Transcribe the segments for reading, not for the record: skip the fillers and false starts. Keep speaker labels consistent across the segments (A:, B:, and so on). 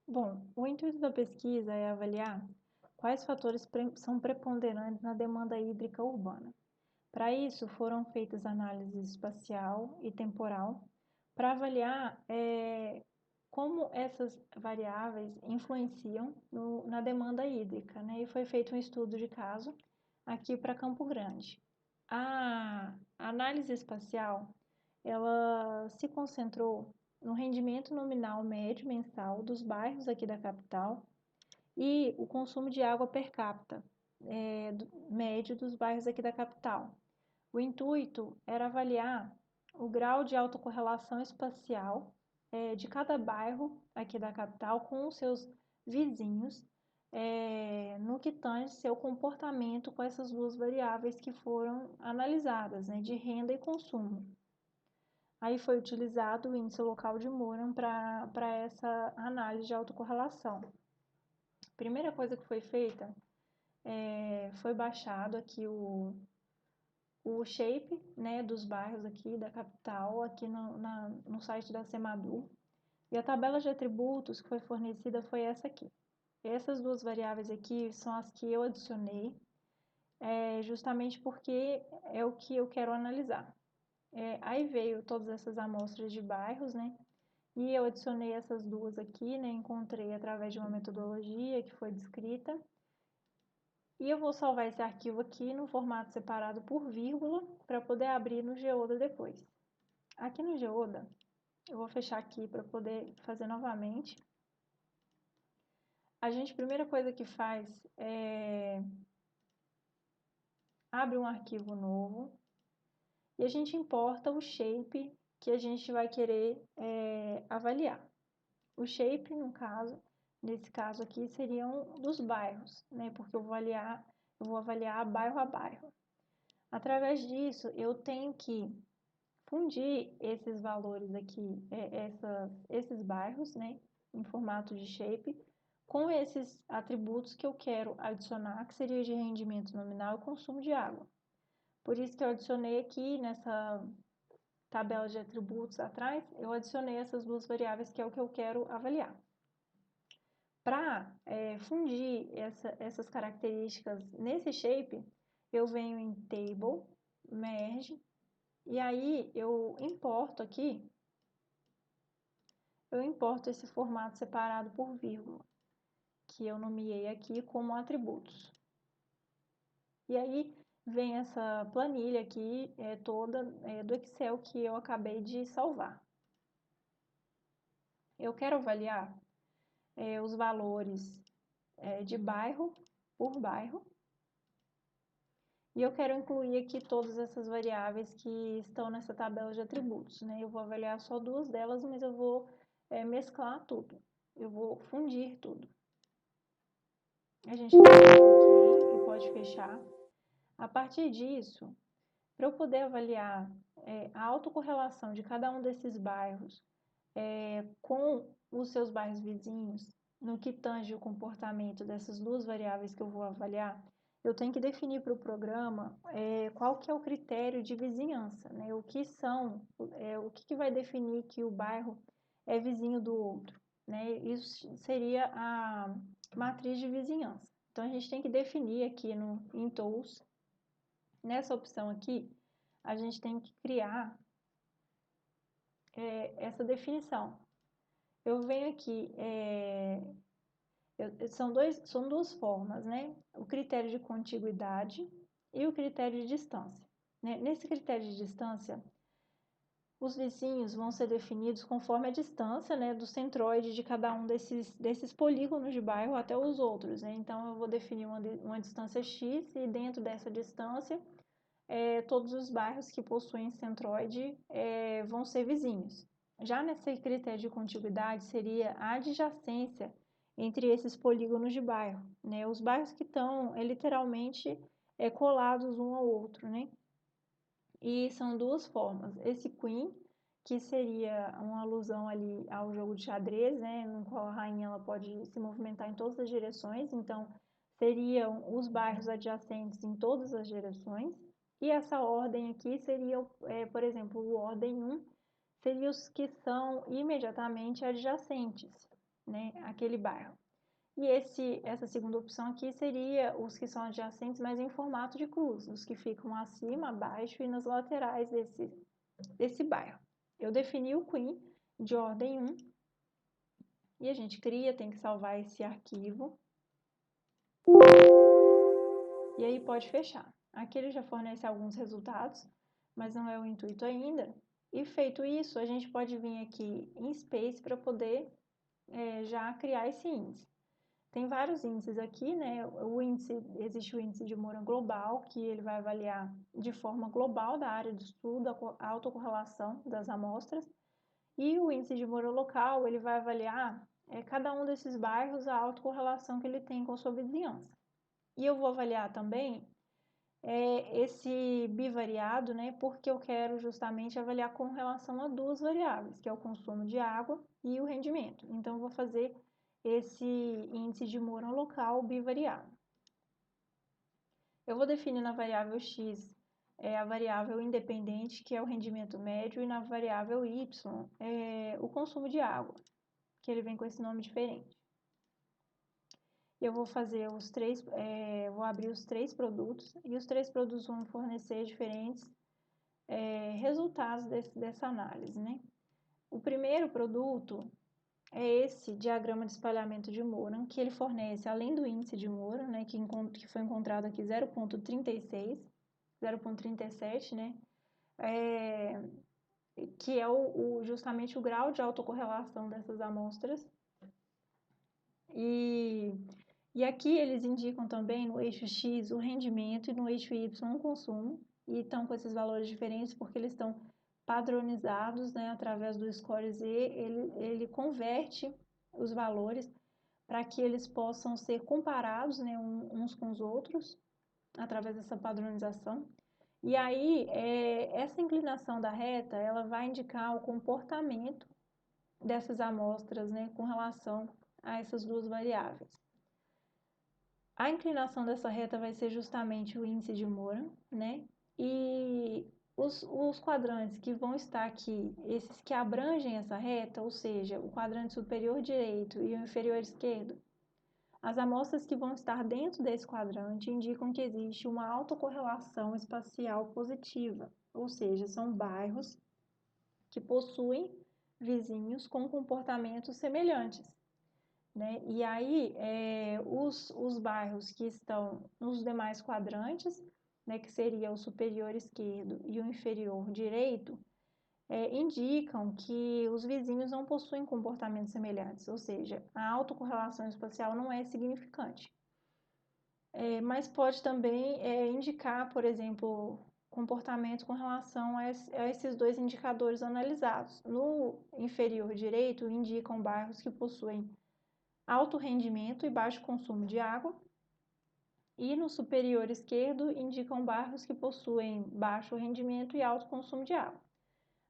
A: Bom, o intuito da pesquisa é avaliar quais fatores são preponderantes na demanda hídrica urbana. Para isso, foram feitas análises espacial e temporal para avaliar como essas variáveis influenciam na demanda hídrica, né? E foi feito um estudo de caso aqui para Campo Grande. A análise espacial, ela se concentrou no rendimento nominal médio mensal dos bairros aqui da capital e o consumo de água per capita médio dos bairros aqui da capital. O intuito era avaliar o grau de autocorrelação espacial de cada bairro aqui da capital com os seus vizinhos, no que tange seu comportamento com essas duas variáveis que foram analisadas, né, de renda e consumo. Aí foi utilizado o índice local de Moran para essa análise de autocorrelação. A primeira coisa que foi feita foi baixado aqui o shape, né, dos bairros aqui da capital, aqui no site da Semadu. E a tabela de atributos que foi fornecida foi essa aqui. Essas duas variáveis aqui são as que eu adicionei, justamente porque é o que eu quero analisar. Aí veio todas essas amostras de bairros, né? E eu adicionei essas duas aqui, né? Encontrei através de uma metodologia que foi descrita. E eu vou salvar esse arquivo aqui no formato separado por vírgula para poder abrir no Geoda depois. Aqui no Geoda, eu vou fechar aqui para poder fazer novamente. A primeira coisa que faz é abre um arquivo novo e a gente importa o shape que a gente vai querer avaliar. O shape, nesse caso aqui, seriam dos bairros, né? Porque eu vou avaliar bairro a bairro. Através disso, eu tenho que fundir esses valores aqui, esses bairros, né, em formato de shape, com esses atributos que eu quero adicionar, que seria de rendimento nominal e consumo de água. Por isso que eu adicionei aqui nessa tabela de atributos atrás, eu adicionei essas duas variáveis que é o que eu quero avaliar. Para fundir essas características nesse shape, eu venho em Table, Merge, e aí eu importo aqui, esse formato separado por vírgula, que eu nomeei aqui como atributos. E aí vem essa planilha aqui toda do Excel que eu acabei de salvar. Eu quero avaliar os valores de bairro por bairro. E eu quero incluir aqui todas essas variáveis que estão nessa tabela de atributos, né? Eu vou avaliar só duas delas, mas eu vou mesclar tudo. Eu vou fundir tudo. A gente clica em OK e pode fechar. A partir disso, para eu poder avaliar a autocorrelação de cada um desses bairros com os seus bairros vizinhos, no que tange o comportamento dessas duas variáveis que eu vou avaliar, eu tenho que definir para o programa qual que é o critério de vizinhança, né? O que vai definir que o bairro é vizinho do outro, né? Isso seria a matriz de vizinhança. Então, a gente tem que definir aqui em Tools, nessa opção aqui, a gente tem que criar essa definição. Eu venho aqui, são duas formas, né? O critério de contiguidade e o critério de distância. Né? Nesse critério de distância, os vizinhos vão ser definidos conforme a distância, né, do centroide de cada um desses polígonos de bairro até os outros. Né? Então, eu vou definir uma distância X e dentro dessa distância, todos os bairros que possuem centroide vão ser vizinhos. Já nesse critério de contiguidade, seria a adjacência entre esses polígonos de bairro, né? Os bairros que estão literalmente colados um ao outro, né? E são duas formas. Esse queen, que seria uma alusão ali ao jogo de xadrez, né? No qual a rainha ela pode se movimentar em todas as direções, então seriam os bairros adjacentes em todas as direções. E essa ordem aqui seria, por exemplo, o ordem 1 seria os que são imediatamente adjacentes. né, aquele bairro. E essa segunda opção aqui seria os que são adjacentes, mas em formato de cruz, os que ficam acima, abaixo e nas laterais desse bairro. Eu defini o Queen de ordem 1 e a gente tem que salvar esse arquivo. E aí pode fechar. Aqui ele já fornece alguns resultados, mas não é o intuito ainda. E feito isso, a gente pode vir aqui em Space para poder já criar esse índice. Tem vários índices aqui, né? Existe o índice de Moran global, que ele vai avaliar de forma global da área de estudo a autocorrelação das amostras. E o índice de Moran local, ele vai avaliar cada um desses bairros, a autocorrelação que ele tem com a sua vizinhança. E eu vou avaliar também esse bivariado, né? Porque eu quero justamente avaliar com relação a duas variáveis, que é o consumo de água e o rendimento. Então, eu vou fazer esse índice de Moran local bivariado. Eu vou definir na variável x a variável independente, que é o rendimento médio, e na variável y o consumo de água, que ele vem com esse nome diferente. Eu vou fazer vou abrir os três produtos, e os três produtos vão fornecer diferentes resultados dessa análise, né? O primeiro produto é esse diagrama de espalhamento de Moran, que ele fornece, além do índice de Moran, né, que foi encontrado aqui 0,36, 0,37, né, que é justamente o grau de autocorrelação dessas amostras. E aqui eles indicam também no eixo X o rendimento e no eixo Y o consumo, e estão com esses valores diferentes porque eles estão padronizados, né, através do score Z, ele converte os valores para que eles possam ser comparados, né, uns com os outros, através dessa padronização. E aí, essa inclinação da reta, ela vai indicar o comportamento dessas amostras, né, com relação a essas duas variáveis. A inclinação dessa reta vai ser justamente o índice de Moran, né? E os quadrantes que vão estar aqui, esses que abrangem essa reta, ou seja, o quadrante superior direito e o inferior esquerdo, as amostras que vão estar dentro desse quadrante indicam que existe uma autocorrelação espacial positiva, ou seja, são bairros que possuem vizinhos com comportamentos semelhantes. Né? E aí, os bairros que estão nos demais quadrantes, né, que seria o superior esquerdo e o inferior direito, indicam que os vizinhos não possuem comportamentos semelhantes, ou seja, a autocorrelação espacial não é significante. Mas pode também indicar, por exemplo, comportamento com relação a esses dois indicadores analisados. No inferior direito, indicam bairros que possuem alto rendimento e baixo consumo de água, e no superior esquerdo indicam bairros que possuem baixo rendimento e alto consumo de água.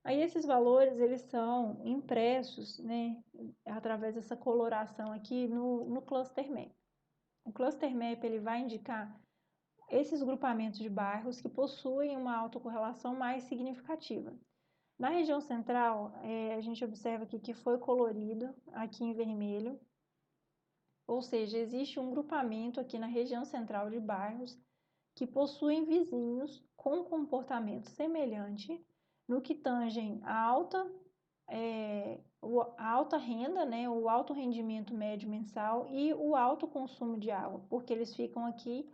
A: Aí esses valores eles são impressos, né, através dessa coloração aqui no cluster map. O cluster map ele vai indicar esses grupamentos de bairros que possuem uma autocorrelação mais significativa. Na região central, a gente observa aqui que foi colorido aqui em vermelho, ou seja, existe um grupamento aqui na região central de bairros que possuem vizinhos com comportamento semelhante no que tangem a alta renda, né, o alto rendimento médio mensal e o alto consumo de água, porque eles ficam aqui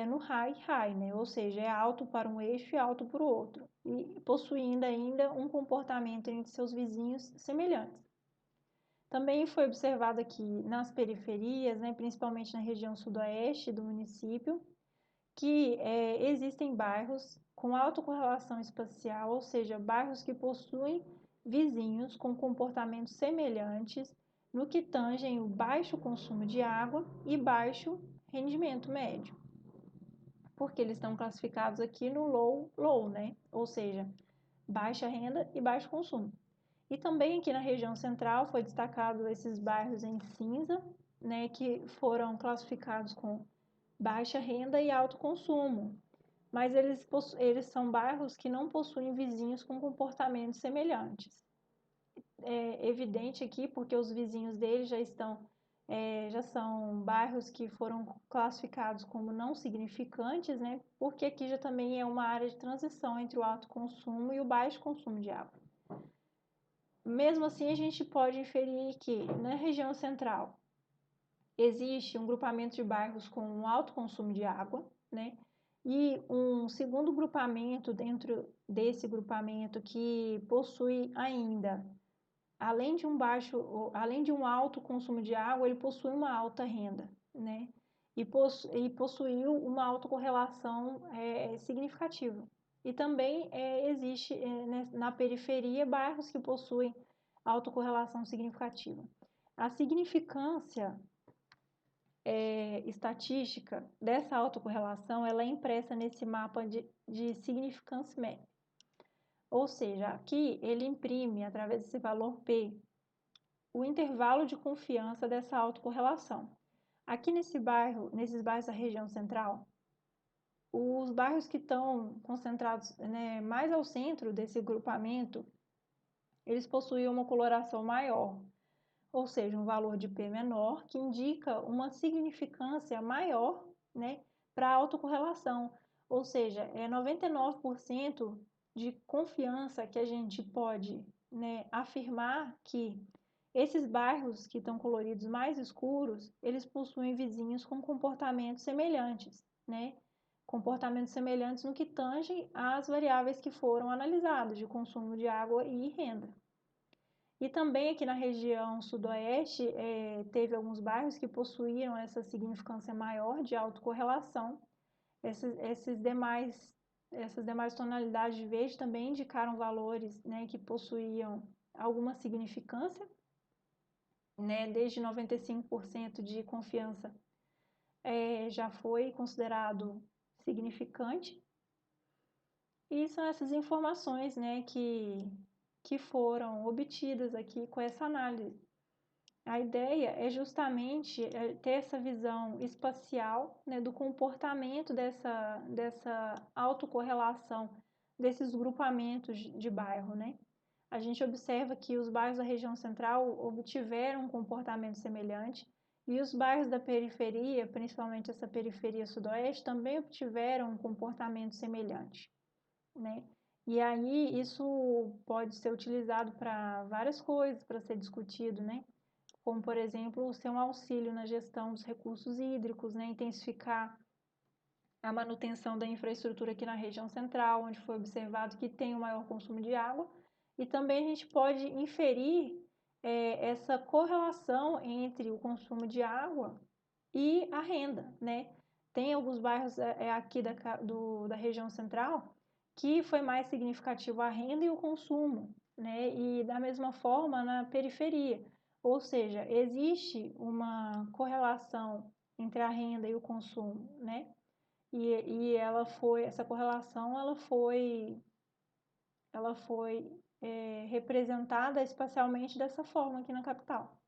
A: no high, né, ou seja, é alto para um eixo e alto para o outro, e possuindo ainda um comportamento entre seus vizinhos semelhantes. Também foi observado aqui nas periferias, né, principalmente na região sudoeste do município, que existem bairros com alta correlação espacial, ou seja, bairros que possuem vizinhos com comportamentos semelhantes no que tangem o baixo consumo de água e baixo rendimento médio, porque eles estão classificados aqui no low, né? Ou seja, baixa renda e baixo consumo. E também aqui na região central foi destacado esses bairros em cinza, né, que foram classificados com baixa renda e alto consumo. Mas eles são bairros que não possuem vizinhos com comportamentos semelhantes. evidente aqui, porque os vizinhos dele já são bairros que foram classificados como não significantes, né? Porque aqui já também é uma área de transição entre o alto consumo e o baixo consumo de água. Mesmo assim, a gente pode inferir que na região central existe um grupamento de bairros com um alto consumo de água, né? E um segundo grupamento dentro desse grupamento que possui ainda, além de um alto consumo de água, ele possui uma alta renda, né? E possuiu uma autocorrelação significativa. E também existe na periferia bairros que possuem autocorrelação significativa. A significância estatística dessa autocorrelação ela é impressa nesse mapa de significance map. Ou seja, aqui ele imprime, através desse valor P, o intervalo de confiança dessa autocorrelação. Aqui nesses bairros da região central, os bairros que estão concentrados, né, mais ao centro desse grupamento, eles possuem uma coloração maior, ou seja, um valor de P menor, que indica uma significância maior, né, para a autocorrelação. Ou seja, é 99% de confiança que a gente pode, né, afirmar que esses bairros que estão coloridos mais escuros, eles possuem vizinhos com comportamentos semelhantes, né? Comportamentos semelhantes no que tange às variáveis que foram analisadas, de consumo de água e renda. E também aqui na região sudoeste, teve alguns bairros que possuíam essa significância maior de autocorrelação. Essas demais tonalidades de verde também indicaram valores, né, que possuíam alguma significância, né, desde 95% de confiança já foi considerado significante. E são essas informações, né, que foram obtidas aqui com essa análise. A ideia é justamente ter essa visão espacial, né, do comportamento dessa autocorrelação desses grupamentos de bairro, né? A gente observa que os bairros da região central obtiveram um comportamento semelhante e os bairros da periferia, principalmente essa periferia sudoeste, também obtiveram um comportamento semelhante, né? E aí isso pode ser utilizado para várias coisas, para ser discutido, né? Como, por exemplo, ser um auxílio na gestão dos recursos hídricos, né? Intensificar a manutenção da infraestrutura aqui na região central, onde foi observado que tem o maior consumo de água, e também a gente pode inferir essa correlação entre o consumo de água e a renda, né? Tem alguns bairros aqui da região central que foi mais significativo a renda e o consumo, né? E da mesma forma na periferia, ou seja, existe uma correlação entre a renda e o consumo, né? E essa correlação ela foi representada espacialmente dessa forma aqui na capital.